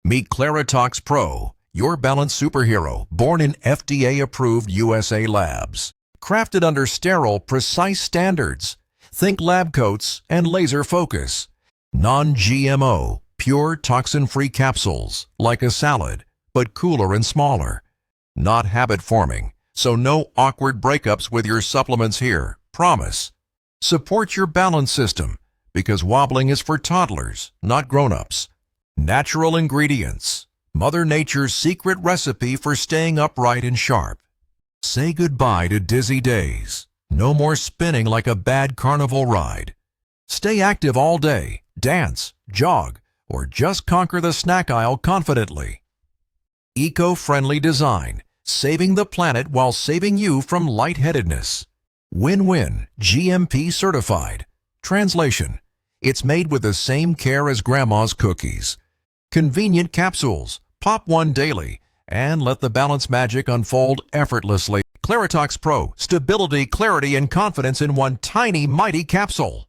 Meet Claritox Pro, your balance superhero, born in FDA-approved USA labs. Crafted under sterile, precise standards. Think lab coats and laser focus. Non-GMO, pure toxin-free capsules, like a salad, but cooler and smaller. Not habit-forming, so no awkward breakups with your supplements here, promise. Support your balance system, because wobbling is for toddlers, not grown-ups. Natural ingredients, Mother Nature's secret recipe for staying upright and sharp. Say goodbye to dizzy days. No more spinning like a bad carnival ride. Stay active all day, dance, jog, or just conquer the snack aisle confidently. Eco-friendly design, saving the planet while saving you from lightheadedness. Win-win, GMP certified. Translation: it's made with the same care as Grandma's cookies. Convenient capsules, pop one daily, and let the balance magic unfold effortlessly. Claritox Pro, stability, clarity, and confidence in one tiny, mighty capsule.